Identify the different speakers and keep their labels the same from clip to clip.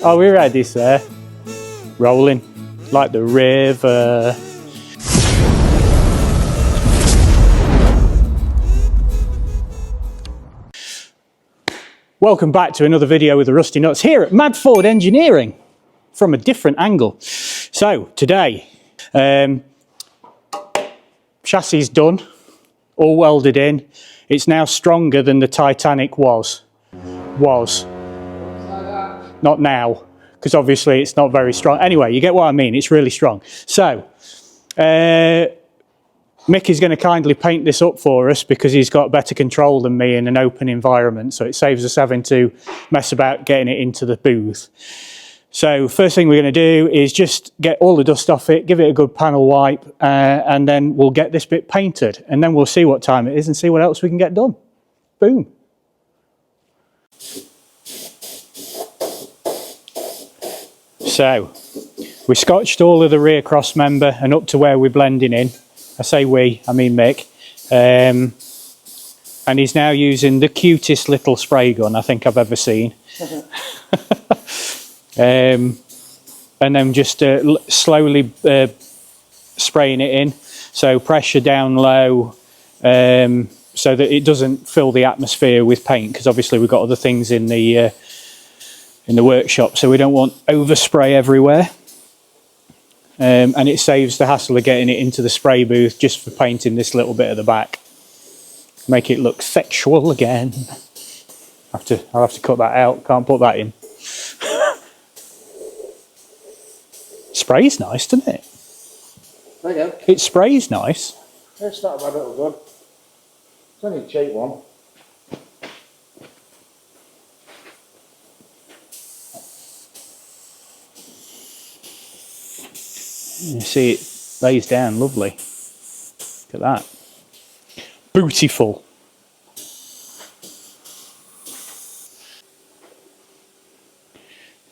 Speaker 1: Are we ready, sir? Rolling like the river. Welcome back to another video with the Rusty Nuts here at Mad Ford Engineering from a different angle. So today, chassis is done, all welded in. It's now stronger than the Titanic was. Not now, because obviously it's not very strong. Anyway, you get what I mean, it's really strong. So, Mick is going to kindly paint this up for us because he's got better control than me in an open environment, so it saves us having to mess about getting it into the booth. So first thing we're going to do is just get all the dust off it, give it a good panel wipe, and then we'll get this bit painted, and then we'll see what time it is and see what else we can get done. Boom. So we scotched all of the rear cross member and up to where we're blending in. I say we, I mean Mick. And he's now using the cutest little spray gun I think I've ever seen. And then just slowly spraying it in. So pressure down low, so that it doesn't fill the atmosphere with paint, because obviously we've got other things in the workshop, so we don't want overspray everywhere. And it saves the hassle of getting it into the spray booth just for painting this little bit at the back. Make it look sexual again. I'll have to cut that out, can't put that in. Spray's nice, doesn't it?
Speaker 2: There you go.
Speaker 1: It sprays nice.
Speaker 2: It's not a bad little gun. It's only a cheap one.
Speaker 1: You see it lays down lovely. Look at that. Beautiful.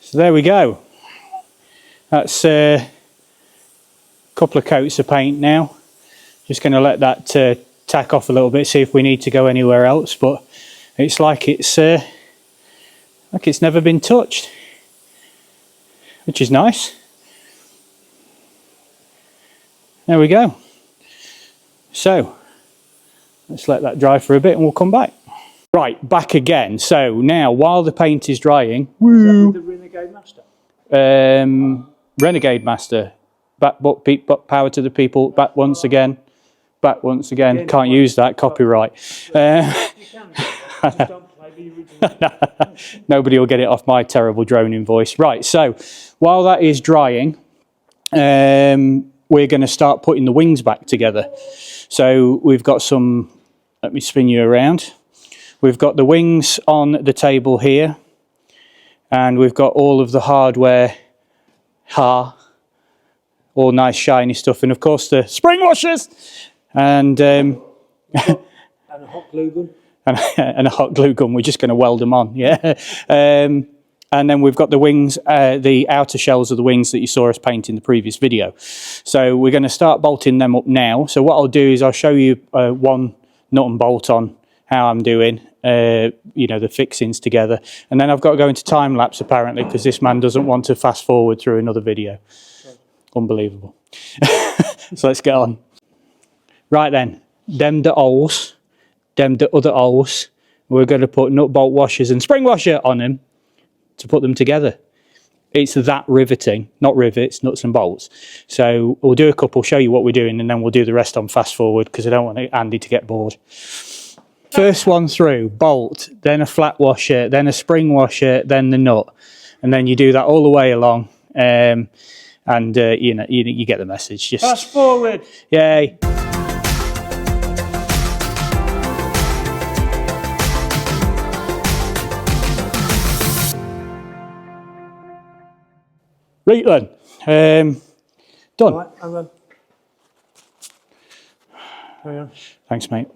Speaker 1: So there we go. That's a couple of coats of paint now. Just going to let that tack off a little bit, see if we need to go anywhere else, but it's like it's never been touched, which is nice. There we go. So let's let that dry for a bit and we'll come back. Right, back again. So now while the paint is drying, woo,
Speaker 2: The Renegade Master.
Speaker 1: Renegade Master, back power to the people, back once again, can't use that, copyright.
Speaker 2: You can, just don't play the original.
Speaker 1: Nobody will get it off my terrible droning voice. Right, so while that is drying, we're going to start putting the wings back together. So we've got some, let me spin you around. We've got the wings on the table here, and we've got all of the hardware, all nice shiny stuff, and of course the spring washers, and
Speaker 2: And a hot glue gun.
Speaker 1: and a hot glue gun. We're just going to weld them on, yeah. And then we've got the wings, the outer shells of the wings that you saw us paint in the previous video. So we're going to start bolting them up now. So what I'll do is I'll show you one nut and bolt on how I'm doing, you know, the fixings together. And then I've got to go into time lapse apparently, because this man doesn't want to fast forward through another video. Unbelievable. So let's get on. Right then, them the holes, them the other holes. We're going to put nut bolt washers and spring washer on them to put them together. It's that riveting, not rivets, nuts and bolts. So we'll do a couple, show you what we're doing, and then we'll do the rest on fast forward because I don't want Andy to get bored. First one through, bolt, then a flat washer, then a spring washer, then the nut, and then you do that all the way along, and you know, you get the message. Just
Speaker 2: Fast forward.
Speaker 1: Yay. Right then, done.
Speaker 2: Right, hang on. Hang on.
Speaker 1: Thanks, mate.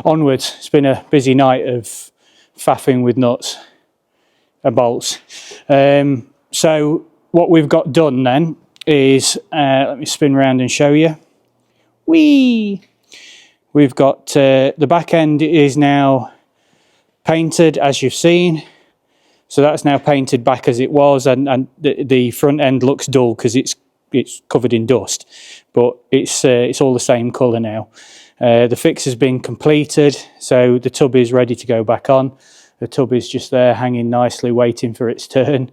Speaker 1: Onwards. It's been a busy night of faffing with nuts and bolts. So what we've got done then is, let me spin around and show you. Whee! We've got the back end is now painted, as you've seen. So that's now painted back as it was, and the front end looks dull because it's covered in dust, but it's all the same colour now. The fix has been completed, so the tub is ready to go back on. The tub is just there hanging nicely, waiting for its turn.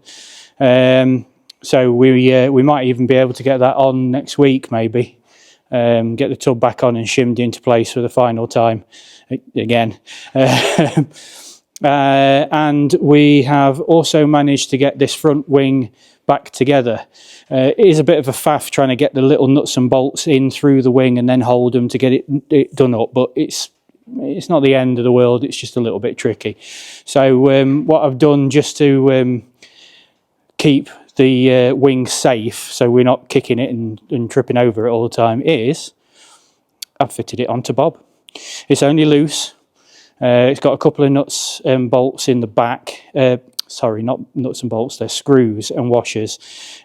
Speaker 1: So we might even be able to get that on next week, maybe. Get the tub back on and shimmed into place for the final time again. And we have also managed to get this front wing back together. It is a bit of a faff trying to get the little nuts and bolts in through the wing and then hold them to get it done up, but it's not the end of the world, it's just a little bit tricky. So what I've done, just to keep the wing safe so we're not kicking it and tripping over it all the time, is I've fitted it onto Bob. It's only loose. It's got a couple of nuts and bolts in the back. Sorry, not nuts and bolts, they're screws and washers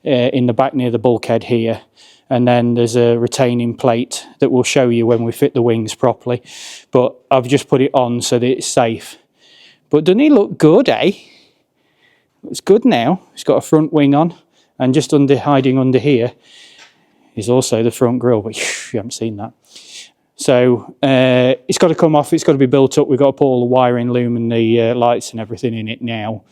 Speaker 1: in the back near the bulkhead here. And then there's a retaining plate that will show you when we fit the wings properly. But I've just put it on so that it's safe. But doesn't he look good, eh? It's good now. It's got a front wing on, and just hiding under here is also the front grille, but you haven't seen that. So it's got to come off, it's got to be built up. We've got to put all the wiring loom and the lights and everything in it now.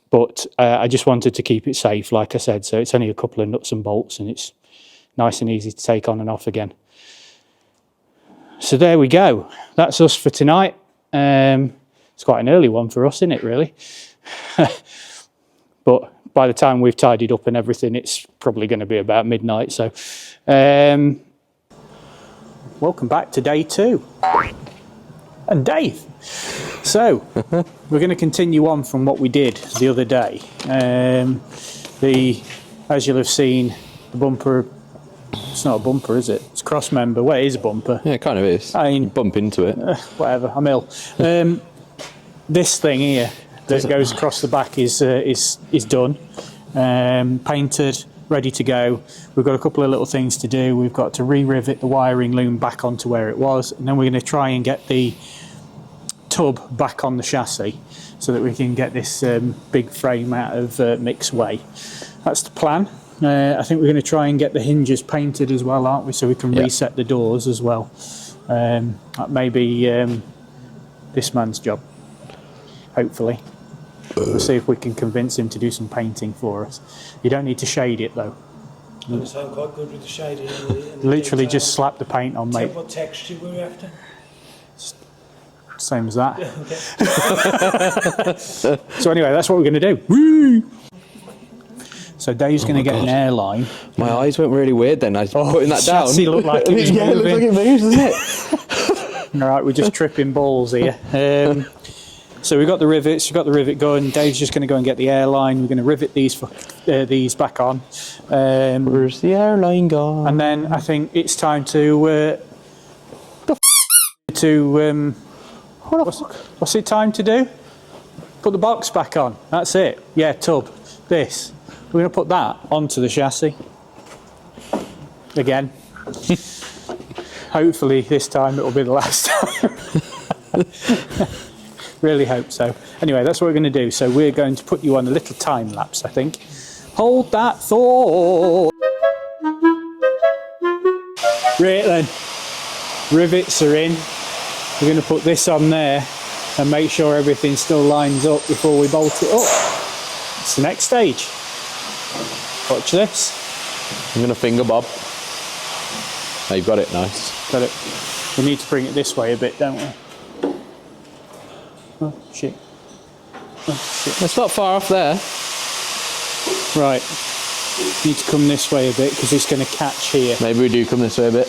Speaker 1: But I just wanted to keep it safe, like I said, so it's only a couple of nuts and bolts and it's nice and easy to take on and off again. So there we go. That's us for tonight. It's quite an early one for us, isn't it, really? But by the time we've tidied up and everything, it's probably going to be about midnight. So welcome back to day 2. And Dave. So we're going to continue on from what we did the other day. As you'll have seen, the bumper, it's not a bumper, is it? It's crossmember. Well, it is a bumper.
Speaker 3: Yeah, it kind of is. I mean, you bump into it.
Speaker 1: Whatever, I'm ill. This thing here that goes across the back is done, painted, ready to go. We've got a couple of little things to do. We've got to re-rivet the wiring loom back onto where it was, and then we're going to try and get the tub back on the chassis so that we can get this big frame out of Mick's way. That's the plan. I think we're going to try and get the hinges painted as well, aren't we, so we can reset the doors as well. That may be this man's job, hopefully. We'll see if we can convince him to do some painting for us. You don't need to shade it though.
Speaker 2: I'm quite good with the shading.
Speaker 1: Literally just slap the paint on, mate.
Speaker 2: What texture were you after?
Speaker 1: Same as that. So anyway, that's what we're going to do. Woo! So Dave's going to get an airline.
Speaker 3: My eyes went really weird then. I was putting that down.
Speaker 1: Chassis looked like it was
Speaker 3: yeah, it looks like it moves, doesn't it?
Speaker 1: All right, we're just tripping balls here. So we've got the rivets, we've got the rivet gun. Dave's just going to go and get the airline. We're going to rivet these back on.
Speaker 3: Where's the airline gone?
Speaker 1: And then I think it's time to what's it time to do? Put the box back on. That's it. Yeah, tub. This. We're going to put that onto the chassis again. Hopefully this time it will be the last time. Really hope so. Anyway, that's what we're going to do. So we're going to put you on a little time lapse, I think. Hold that thought. Right then, rivets are in. We're going to put this on there and make sure everything still lines up before we bolt it up. It's the next stage. Watch this.
Speaker 3: I'm going to finger bob. Oh, you've got it, nice.
Speaker 1: Got it. We need to bring it this way a bit, don't we? Oh, shit. Oh, shit.
Speaker 3: It's not far off there.
Speaker 1: Right. Need to come this way a bit because it's going to catch here.
Speaker 3: Maybe we do come this way a bit.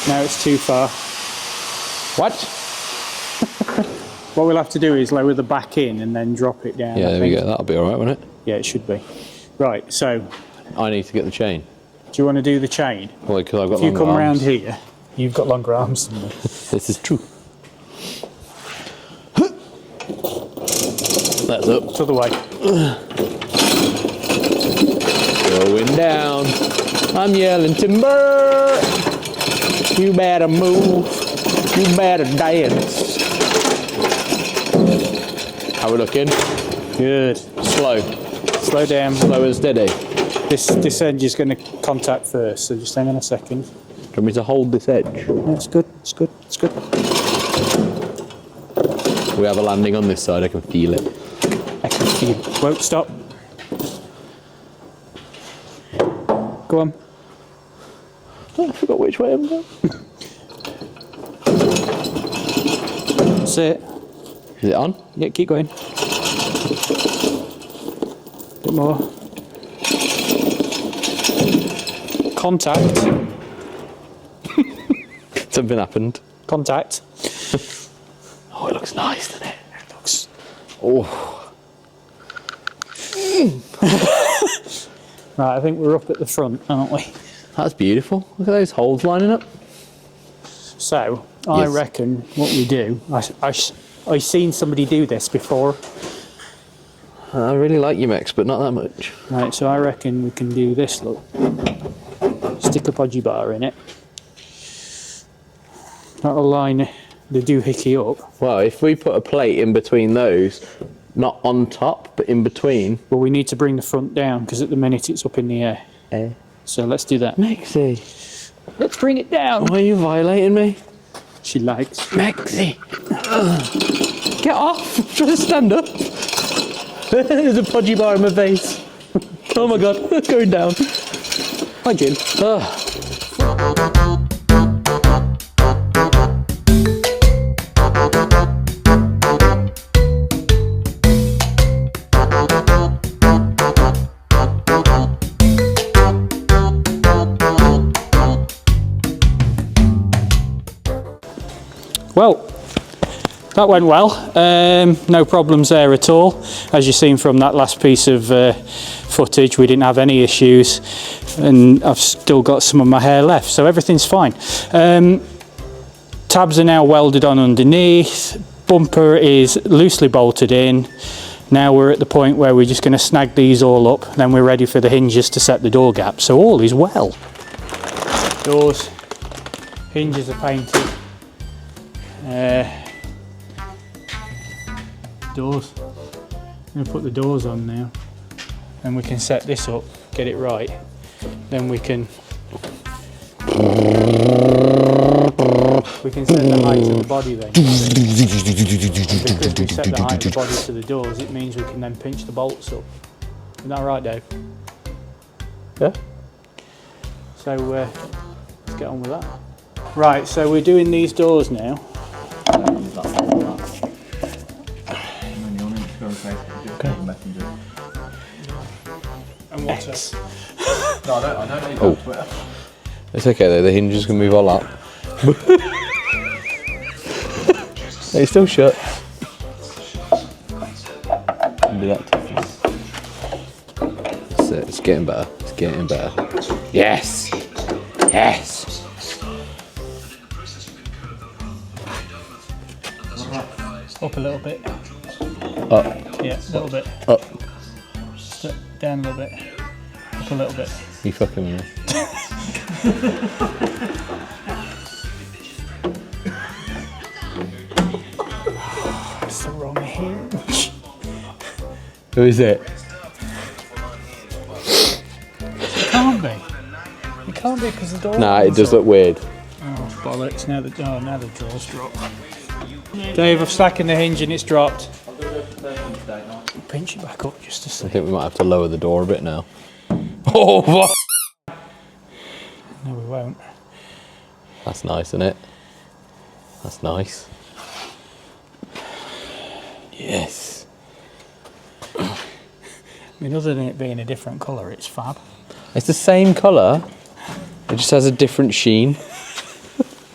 Speaker 1: Now it's too far.
Speaker 3: What?
Speaker 1: What we'll have to do is lower the back in and then drop it down.
Speaker 3: Yeah, there we go. That'll be alright, won't it?
Speaker 1: Yeah, it should be. Right, so
Speaker 3: I need to get the chain.
Speaker 1: do you want to do the chain?
Speaker 3: Well, because I've got
Speaker 1: If you
Speaker 3: longer
Speaker 1: come
Speaker 3: arms.
Speaker 1: around here, you've got longer arms.
Speaker 3: This is true. That's up.
Speaker 1: It's the other way.
Speaker 3: Going down. I'm yelling timber. You better move. You better dance. How we looking?
Speaker 1: Good.
Speaker 3: Slow.
Speaker 1: Slow down.
Speaker 3: Slow and steady.
Speaker 1: This edge is going to contact first, so just hang on a second.
Speaker 3: Do you want me to hold this edge?
Speaker 1: That's good. It's good. It's good.
Speaker 3: We have a landing on this side. I can feel it.
Speaker 1: I can feel it. Won't stop. Go on.
Speaker 3: Oh, I forgot which way I'm going.
Speaker 1: That's it.
Speaker 3: Is it on?
Speaker 1: Yeah, keep going. Bit more. Contact.
Speaker 3: Something happened.
Speaker 1: Contact.
Speaker 3: Oh, it looks nice, doesn't it?
Speaker 1: It looks.
Speaker 3: Oh.
Speaker 1: Right, I think we're up at the front, aren't we?
Speaker 3: That's beautiful. Look at those holes lining up.
Speaker 1: So, I
Speaker 3: Yes.
Speaker 1: reckon what we do, I've seen somebody do this before.
Speaker 3: I really like Umex, but not that much.
Speaker 1: Right, so I reckon we can do this, look. Stick a podgy bar in it. That'll line the doohickey up.
Speaker 3: Well, if we put a plate in between those, not on top, but in between.
Speaker 1: But we need to bring the front down, because at the minute it's up in the air. So let's do that.
Speaker 3: Mexi,
Speaker 1: Let's bring it down.
Speaker 3: why are you violating me?
Speaker 1: She likes.
Speaker 3: Mexi. Get off. I'm trying to stand up. There's a podgy bar in my face. Oh my god, it's going down.
Speaker 1: Hi, Jim. Well, that went well. No problems there at all. As you've seen from that last piece of footage, we didn't have any issues, and I've still got some of my hair left, so everything's fine. Tabs are now welded on underneath. Bumper is loosely bolted in. Now we're at the point where we're just going to snag these all up, then we're ready for the hinges to set the door gap. So all is well. Doors, hinges are painted. Doors. I'm going to put the doors on now, and we can set this up, get it right. Then we can set the height of the body then. Because we set the height of the body to the doors, it means we can then pinch the bolts up. Isn't that right, Dave?
Speaker 3: Yeah.
Speaker 1: So let's get on with that. Right, so we're doing these doors now. And what's this?
Speaker 3: Oh. It's okay though, the hinges can move all up. It's still shut. Do that. That's it, it's getting better. It's getting better. Yes! Yes!
Speaker 1: Up a little bit.
Speaker 3: Up.
Speaker 1: Yeah, a little bit.
Speaker 3: Up.
Speaker 1: Step down a little bit. Up a little bit.
Speaker 3: You fucking with me.
Speaker 1: That's the wrong hinge.
Speaker 3: Who is it?
Speaker 1: It can't be. It can't be because the door.
Speaker 3: Nah, it does look weird.
Speaker 1: Oh bollocks! Now the draw's dropped. Dave, I've slackened the hinge and it's dropped. Pinch it back up just a
Speaker 3: I
Speaker 1: second.
Speaker 3: think we might have to lower the door a bit now. Oh, what?
Speaker 1: No, we won't.
Speaker 3: That's nice, isn't it? That's nice. Yes.
Speaker 1: I mean, other than it being a different colour, it's fab.
Speaker 3: It's the same colour. It just has a different sheen.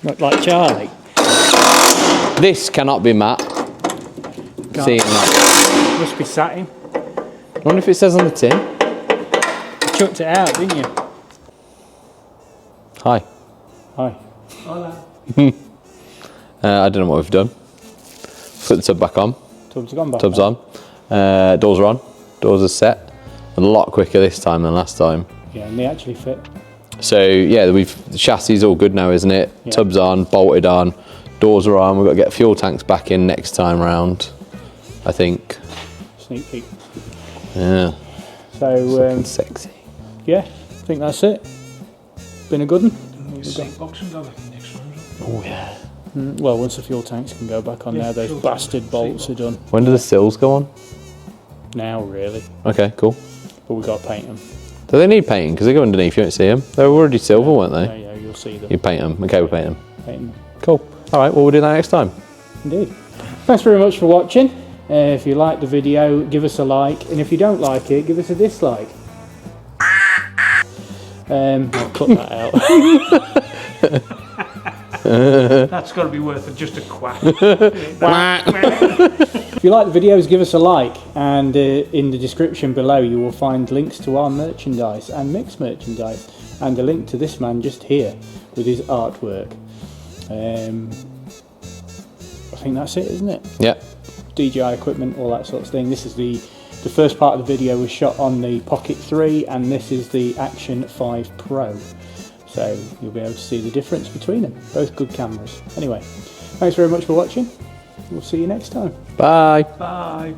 Speaker 1: Look like Charlie.
Speaker 3: This cannot be matte. Seeing that.
Speaker 1: Must be satin.
Speaker 3: I wonder if it says on the tin.
Speaker 1: You chucked it out, didn't you?
Speaker 3: Hi.
Speaker 1: Hi.
Speaker 3: I don't know what we've done. Put the tub back on.
Speaker 1: Tub's gone back.
Speaker 3: Tub's on. Doors are on. Doors are set. A lot quicker this time than last time.
Speaker 1: Yeah, and they actually fit.
Speaker 3: So yeah, the chassis is all good now, isn't it?
Speaker 1: Yeah.
Speaker 3: Tub's on, bolted on, doors are on. We've got to get fuel tanks back in next time round. I think.
Speaker 1: Sneak peek.
Speaker 3: Yeah.
Speaker 1: So,
Speaker 3: Sexy.
Speaker 1: yeah, I think that's it. Been a good one.
Speaker 2: Seat boxing on the next one.
Speaker 3: Oh yeah.
Speaker 1: Well, once the fuel tanks can go back on
Speaker 2: Yeah,
Speaker 1: now, those
Speaker 2: fuel
Speaker 1: bastard
Speaker 2: tanks,
Speaker 1: bolts
Speaker 2: seat
Speaker 1: are done.
Speaker 3: When do the sills go on?
Speaker 1: Now, really.
Speaker 3: Okay, cool.
Speaker 1: But we've got to paint them.
Speaker 3: Do they need painting? Because they go underneath, you don't see them. They were already silver, weren't they?
Speaker 1: Yeah, you'll see them.
Speaker 3: You paint them. Okay, we'll paint them.
Speaker 1: Paint 'em.
Speaker 3: Cool. All right, well, we'll do that next time.
Speaker 1: Indeed. Thanks very much for watching. If you like the video, give us a like. And if you don't like it, give us a dislike. I'll cut that out.
Speaker 2: That's got to be worth just a quack.
Speaker 1: If you like the videos, give us a like, and in the description below you will find links to our merchandise and mixed merchandise, and a link to this man just here with his artwork. I think that's it, isn't it?
Speaker 3: Yeah.
Speaker 1: DJI equipment, all that sort of thing. This is the first part of the video was shot on the Pocket 3, and this is the Action 5 Pro. So you'll be able to see the difference between them. Both good cameras. Anyway, thanks very much for watching. We'll see you next time.
Speaker 3: Bye.
Speaker 2: Bye.